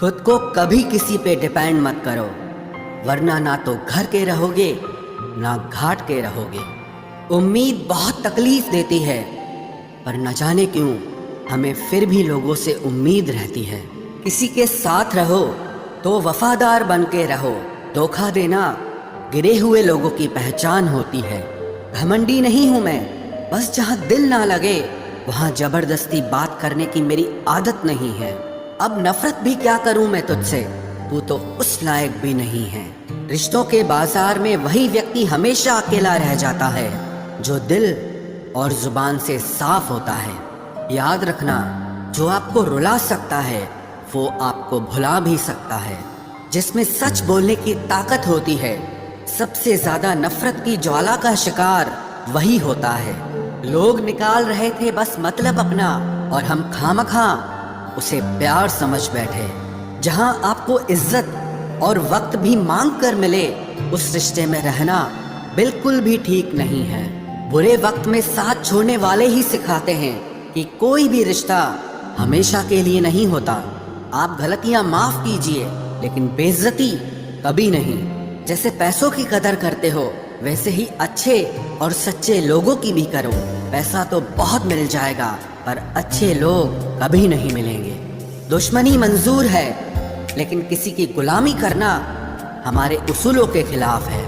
खुद को कभी किसी पे डिपेंड मत करो, वरना ना तो घर के रहोगे ना घाट के रहोगे। उम्मीद बहुत तकलीफ देती है, पर न जाने क्यों हमें फिर भी लोगों से उम्मीद रहती है। किसी के साथ रहो तो वफादार बन के रहो। धोखा देना गिरे हुए लोगों की पहचान होती है। घमंडी नहीं हूं मैं, बस जहां दिल ना लगे वहां जबरदस्ती बात करने की मेरी आदत नहीं है। अब नफरत भी क्या करूं मैं तुझसे, तू तो उस लायक भी नहीं है। रिश्तों के बाजार में वही व्यक्ति हमेशा अकेला रह जाता है जो दिल और जुबान से साफ होता है। याद रखना, जो आपको रुला सकता है वो आपको भुला भी सकता है। जिसमें सच बोलने की ताकत होती है, सबसे ज्यादा नफरत की ज्वाला का शिकार वही होता है। लोग निकाल रहे थे बस मतलब अपना, और हम खामखा उसे प्यार समझ बैठे। जहां आपको इज्जत और वक्त भी मांग कर मिले, उस रिश्ते में रहना बिल्कुल भी ठीक नहीं है। बुरे वक्त में साथ छोड़ने वाले ही सिखाते हैं कि कोई भी रिश्ता हमेशा के लिए नहीं होता। आप गलतियां माफ कीजिए, लेकिन बेइज्जती कभी नहीं। जैसे पैसों की कदर करते हो, वैसे ही अच्छे और सच्चे लोगों की भी करो। पैसा तो बहुत मिल जाएगा, पर अच्छे लोग कभी नहीं मिलेंगे। दुश्मनी मंजूर है, लेकिन किसी की गुलामी करना हमारे उसूलों के खिलाफ है।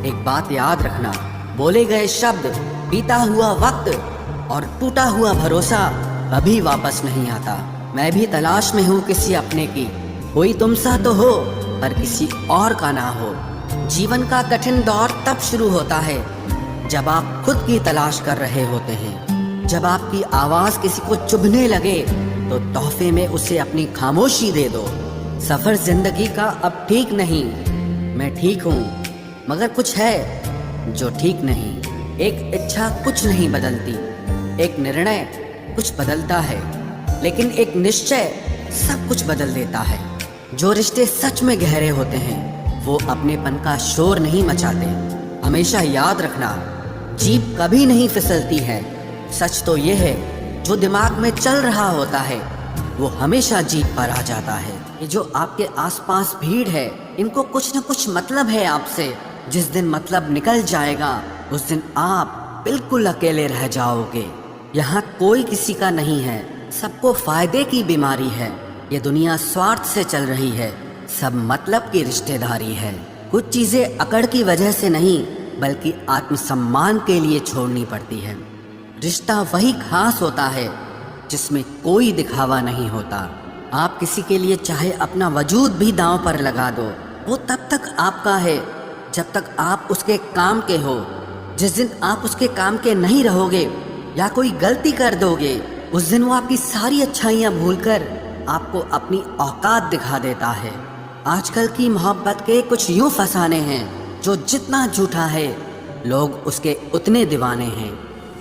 एक बात याद रखना, बोले गए शब्द, बीता हुआ वक्त और टूटा हुआ भरोसा कभी वापस नहीं आता। मैं भी तलाश में हूँ किसी अपने की। कोई तुमसा तो हो, पर किसी और का ना हो। जीवन का कठिन दौर तब शुरू होता है जब आप खुद की तलाश कर रहे होते हैं। जब आपकी आवाज किसी को चुभने लगे तो तोहफे में उसे अपनी खामोशी दे दो। सफर जिंदगी का अब ठीक नहीं, मैं ठीक हूँ, मगर कुछ है जो ठीक नहीं। एक इच्छा कुछ नहीं बदलती, एक निर्णय कुछ बदलता है, लेकिन एक निश्चय सब कुछ बदल देता है। जो रिश्ते सच में गहरे होते हैं वो अपनेपन का शोर नहीं मचाते। हमेशा याद रखना, जीप कभी नहीं फिसलती है। सच तो ये है, जो दिमाग में चल रहा होता है वो हमेशा जीप पर आ जाता है। ये जो आपके आसपास भीड़ है, इनको कुछ न कुछ मतलब है आपसे। जिस दिन मतलब निकल जाएगा, उस दिन आप बिल्कुल अकेले रह जाओगे। यहाँ कोई किसी का नहीं है, सबको फायदे की बीमारी है। ये दुनिया स्वार्थ से चल रही है, सब मतलब की रिश्तेदारी है। कुछ चीजें अकड़ की वजह से नहीं, बल्कि आत्मसम्मान के लिए छोड़नी पड़ती है। रिश्ता वही खास होता है जिसमें कोई दिखावा नहीं होता। आप किसी के लिए चाहे अपना वजूद भी दांव पर लगा दो, वो तब तक आपका है जब तक आप उसके काम के हो। जिस दिन आप उसके काम के नहीं रहोगे या कोई गलती कर दोगे, उस दिन वो आपकी सारी अच्छाइयाँ भूलकर आपको अपनी औकात दिखा देता है। आजकल की मोहब्बत के कुछ यूं फसाने हैं, जो जितना झूठा है लोग उसके उतने दीवाने हैं।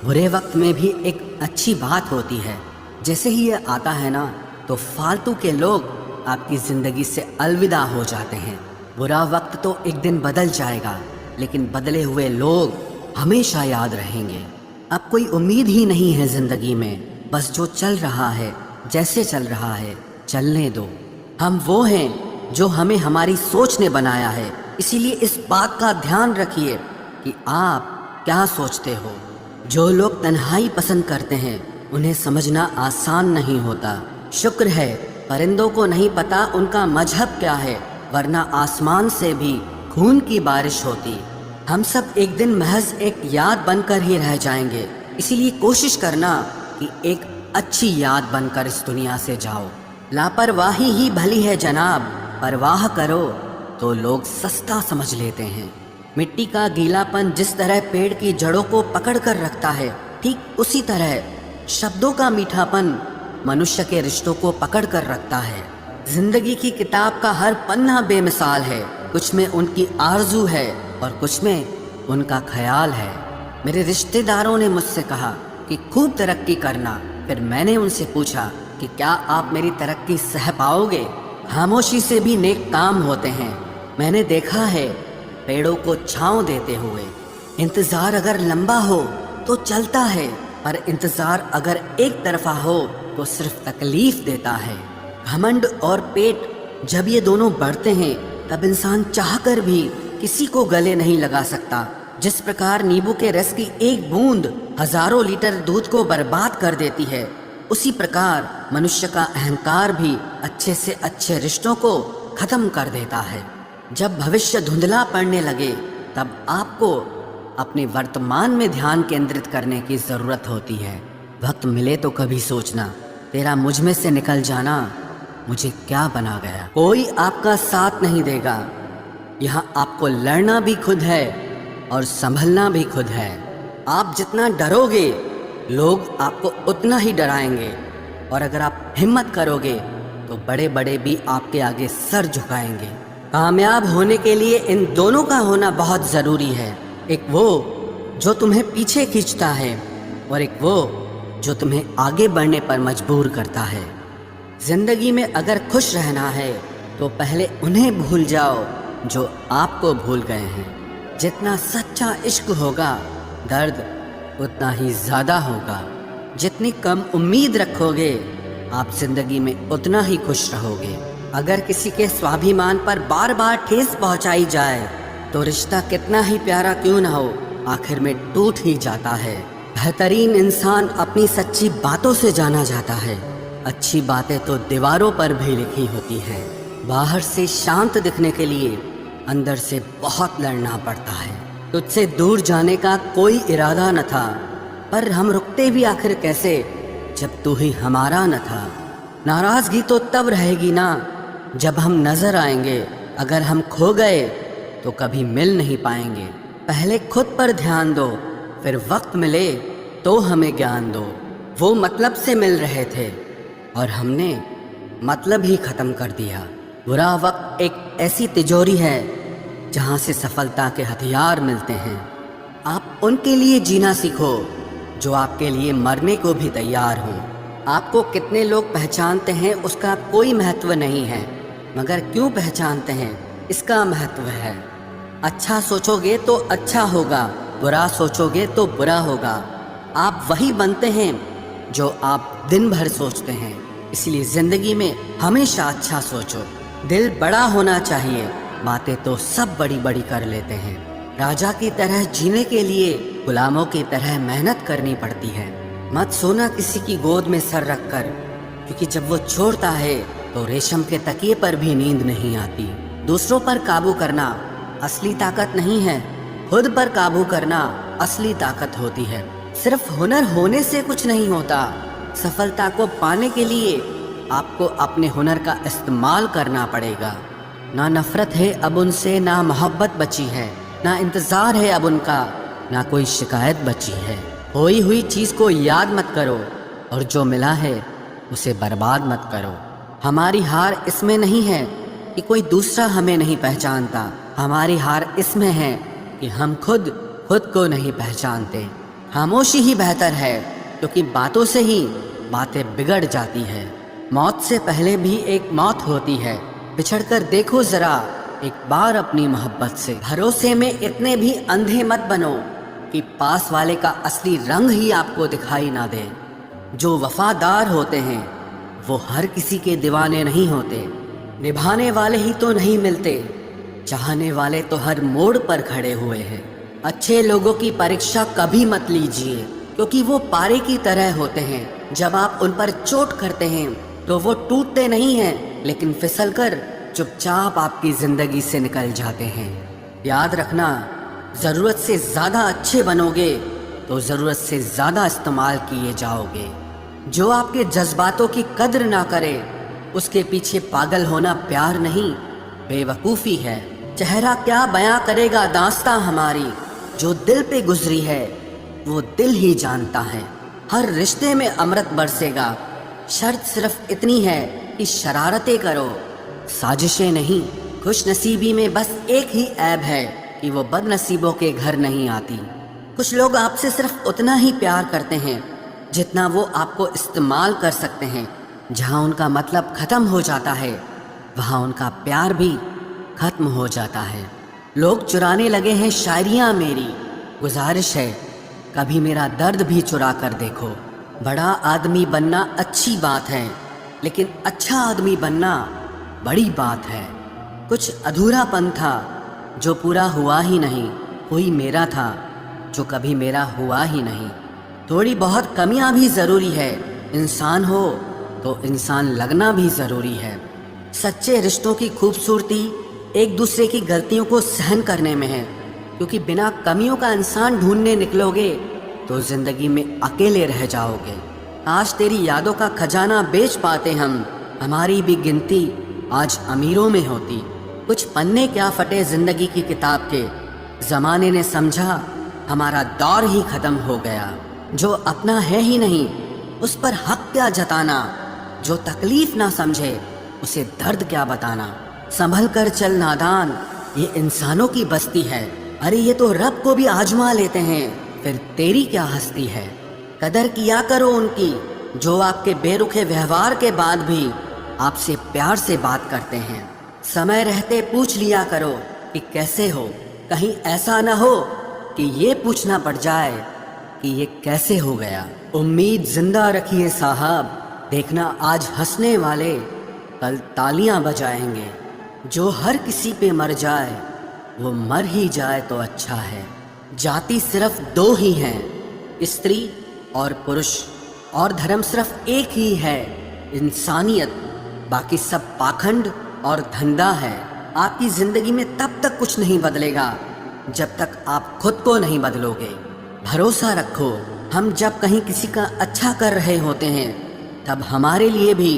बुरे वक्त में भी एक अच्छी बात होती है। जैसे ही ये आता है ना, तो फालतू के लोग आपकी जिंदगी से अलविदा हो जाते हैं। बुरा वक्त तो एक दिन बदल जाएगा, लेकिन बदले हुए लोग हमेशा याद रहेंगे। अब कोई उम्मीद ही नहीं है जिंदगी में, बस जो चल रहा है, जैसे चल रहा है चलने दो। हम वो हैं जो हमें हमारी सोच ने बनाया है। इसीलिए इस बात का ध्यान रखिए कि आप क्या सोचते हो। जो लोग तन्हाई पसंद करते हैं, उन्हें समझना आसान नहीं होता। शुक्र है परिंदों को नहीं पता उनका मजहब क्या है, वरना आसमान से भी खून की बारिश होती। हम सब एक दिन महज एक याद बनकर ही रह जाएंगे। इसीलिए कोशिश करना कि एक अच्छी याद बनकर इस दुनिया से जाओ। लापरवाही ही भली है जनाब, परवाह करो तो लोग सस्ता समझ लेते हैं। मिट्टी का गीलापन जिस तरह पेड़ की जड़ों को पकड़ कर रखता है, ठीक उसी तरह शब्दों का मीठापन मनुष्य के रिश्तों को पकड़ कर रखता है। जिंदगी की किताब का हर पन्ना बेमिसाल है। कुछ में उनकी आरजू है और कुछ में उनका ख्याल है। मेरे रिश्तेदारों ने मुझसे कहा कि खूब तरक्की करना। फिर मैंने उनसे पूछा कि क्या आप मेरी तरक्की सह पाओगे? खामोशी से भी नेक काम होते हैं। मैंने देखा है पेड़ों को छांव देते हुए। इंतजार अगर लंबा हो तो चलता है, पर इंतजार अगर एक तरफा हो तो सिर्फ तकलीफ देता है। घमंड और पेट जब ये दोनों बढ़ते हैं तब इंसान चाहकर भी किसी को गले नहीं लगा सकता। जिस प्रकार नींबू के रस की एक बूंद हजारों लीटर दूध को बर्बाद कर देती है, उसी प्रकार मनुष्य का अहंकार भी अच्छे से अच्छे रिश्तों को खत्म कर देता है। जब भविष्य धुंधला पड़ने लगे तब आपको अपने वर्तमान में ध्यान केंद्रित करने की जरूरत होती है। वक्त मिले तो कभी सोचना, तेरा मुझ में से निकल जाना मुझे क्या बना गया। कोई आपका साथ नहीं देगा। यहाँ आपको लड़ना भी खुद है और संभलना भी खुद है। आप जितना डरोगे लोग आपको उतना ही डराएंगे, और अगर आप हिम्मत करोगे तो बड़े बड़े भी आपके आगे सर झुकाएंगे। कामयाब होने के लिए इन दोनों का होना बहुत ज़रूरी है। एक वो जो तुम्हें पीछे खींचता है और एक वो जो तुम्हें आगे बढ़ने पर मजबूर करता है। जिंदगी में अगर खुश रहना है तो पहले उन्हें भूल जाओ जो आपको भूल गए हैं। जितना सच्चा इश्क होगा दर्द उतना ही ज़्यादा होगा। जितनी कम उम्मीद रखोगे आप जिंदगी में उतना ही खुश रहोगे। अगर किसी के स्वाभिमान पर बार बार ठेस पहुंचाई जाए तो रिश्ता कितना ही प्यारा क्यों ना हो, आखिर में टूट ही जाता है। बेहतरीन इंसान अपनी सच्ची बातों से जाना जाता है। अच्छी बातें तो दीवारों पर भी लिखी होती हैं। बाहर से शांत दिखने के लिए अंदर से बहुत लड़ना पड़ता है। तुझसे दूर जाने का कोई इरादा न था, पर हम रुकते भी आखिर कैसे जब तू ही हमारा न था। नाराजगी तो तब रहेगी ना जब हम नजर आएंगे। अगर हम खो गए तो कभी मिल नहीं पाएंगे। पहले खुद पर ध्यान दो, फिर वक्त मिले तो हमें ज्ञान दो। वो मतलब से मिल रहे थे और हमने मतलब ही खत्म कर दिया। बुरा वक्त एक ऐसी तिजोरी है जहाँ से सफलता के हथियार मिलते हैं। आप उनके लिए जीना सीखो जो आपके लिए मरने को भी तैयार हों। आपको कितने लोग पहचानते हैं उसका कोई महत्व नहीं है, मगर क्यों पहचानते हैं इसका महत्व है। अच्छा सोचोगे तो अच्छा होगा, बुरा सोचोगे तो बुरा होगा। आप वही बनते हैं जो आप दिन भर सोचते हैं। इसलिए जिंदगी में हमेशा अच्छा सोचो। दिल बड़ा होना चाहिए, बातें तो सब बड़ी बड़ी कर लेते हैं। राजा की तरह जीने के लिए गुलामों की तरह मेहनत करनी पड़ती है। मत सोना किसी की गोद में सर रखकर, क्योंकि जब वो छोड़ता है तो रेशम के तकिए पर भी नींद नहीं आती। दूसरों पर काबू करना असली ताकत नहीं है, खुद पर काबू करना असली ताकत होती है। सिर्फ हुनर होने से कुछ नहीं होता। सफलता को पाने के लिए आपको अपने हुनर का इस्तेमाल करना पड़ेगा। ना नफरत है अब उनसे, ना मोहब्बत बची है, ना इंतज़ार है अब उनका, ना कोई शिकायत बची है। खोई हुई चीज़ को याद मत करो और जो मिला है उसे बर्बाद मत करो। हमारी हार इसमें नहीं है कि कोई दूसरा हमें नहीं पहचानता, हमारी हार इसमें है कि हम खुद को नहीं पहचानते। खामोशी ही बेहतर है, क्योंकि बातों से ही बातें बिगड़ जाती है। मौत से पहले भी एक मौत होती है। बिछड़ कर देखो जरा एक बार अपनी मोहब्बत से। भरोसे में इतने भी अंधे मत बनो कि पास वाले का असली रंग ही आपको दिखाई ना दे। जो वफादार होते हैं वो हर किसी के दीवाने नहीं होते। निभाने वाले ही तो नहीं मिलते, चाहने वाले तो हर मोड़ पर खड़े हुए हैं। अच्छे लोगों की परीक्षा कभी मत लीजिए, क्योंकि वो पारे की तरह होते हैं। जब आप उन पर चोट करते हैं तो वो टूटते नहीं हैं, लेकिन फिसलकर चुपचाप आपकी जिंदगी से निकल जाते हैं। याद रखना, ज़रूरत से ज़्यादा अच्छे बनोगे तो ज़रूरत से ज़्यादा इस्तेमाल किए जाओगे। जो आपके जज्बातों की कद्र ना करे उसके पीछे पागल होना प्यार नहीं, बेवकूफ़ी है। चेहरा क्या बयां करेगा दास्तां हमारी, जो दिल पे गुजरी है वो दिल ही जानता है। हर रिश्ते में अमृत बरसेगा, शर्त सिर्फ इतनी है कि शरारतें करो, साजिशें नहीं। खुश नसीबी में बस एक ही ऐब है कि वो बदनसीबों के घर नहीं आती। कुछ लोग आपसे सिर्फ उतना ही प्यार करते हैं जितना वो आपको इस्तेमाल कर सकते हैं। जहाँ उनका मतलब ख़त्म हो जाता है वहाँ उनका प्यार भी ख़त्म हो जाता है। लोग चुराने लगे हैं शायरियाँ मेरी, गुजारिश है कभी मेरा दर्द भी चुरा कर देखो। बड़ा आदमी बनना अच्छी बात है, लेकिन अच्छा आदमी बनना बड़ी बात है। कुछ अधूरापन था जो पूरा हुआ ही नहीं, कोई मेरा था जो कभी मेरा हुआ ही नहीं। थोड़ी बहुत कमियां भी ज़रूरी है, इंसान हो तो इंसान लगना भी ज़रूरी है। सच्चे रिश्तों की खूबसूरती एक दूसरे की गलतियों को सहन करने में है, क्योंकि बिना कमियों का इंसान ढूंढने निकलोगे तो ज़िंदगी में अकेले रह जाओगे। आज तेरी यादों का खजाना बेच पाते हम, हमारी भी गिनती आज अमीरों में होती। कुछ पन्ने क्या फटे ज़िंदगी की किताब के, ज़माने ने समझा हमारा दौर ही ख़त्म हो गया। जो अपना है ही नहीं उस पर हक क्या जताना, जो तकलीफ़ ना समझे उसे दर्द क्या बताना। संभल कर चल नादान, ये इंसानों की बस्ती है। अरे ये तो रब को भी आजमा लेते हैं, फिर तेरी क्या हस्ती है। कदर किया करो उनकी जो आपके बेरुखे व्यवहार के बाद भी आपसे प्यार से बात करते हैं। समय रहते पूछ लिया करो कि कैसे हो, कहीं ऐसा ना हो कि ये पूछना पड़ जाए कि ये कैसे हो गया। उम्मीद जिंदा रखिए साहब, देखना आज हंसने वाले कल तालियां बजाएंगे। जो हर किसी पे मर जाए वो मर ही जाए तो अच्छा है। जाति सिर्फ दो ही हैं, स्त्री और पुरुष, और धर्म सिर्फ एक ही है, इंसानियत। बाकी सब पाखंड और धंधा है। आपकी जिंदगी में तब तक कुछ नहीं बदलेगा जब तक आप खुद को नहीं बदलोगे। भरोसा रखो, हम जब कहीं किसी का अच्छा कर रहे होते हैं तब हमारे लिए भी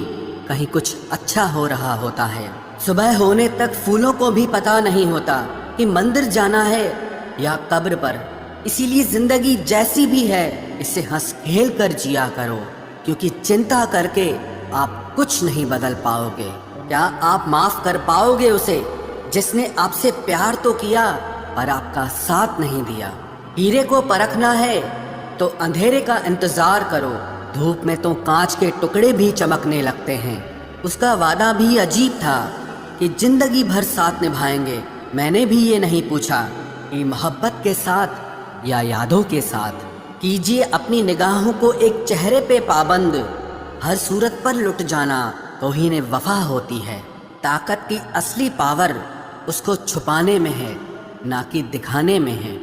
कहीं कुछ अच्छा हो रहा होता है। सुबह होने तक फूलों को भी पता नहीं होता कि मंदिर जाना है या कब्र पर। इसीलिए जिंदगी जैसी भी है इसे हंस खेल कर जिया करो, क्योंकि चिंता करके आप कुछ नहीं बदल पाओगे। क्या आप माफ कर पाओगे उसे जिसने आपसे प्यार तो किया पर आपका साथ नहीं दिया। हीरे को परखना है तो अंधेरे का इंतजार करो, धूप में तो कांच के टुकड़े भी चमकने लगते हैं। उसका वादा भी अजीब था कि जिंदगी भर साथ निभाएंगे। मैंने भी ये नहीं पूछा कि मोहब्बत के साथ या यादों के साथ। कीजिए अपनी निगाहों को एक चेहरे पे पाबंद, हर सूरत पर लुट जाना तौहीन वफा होती है। ताकत की असली पावर उसको छुपाने में है, ना कि दिखाने में है।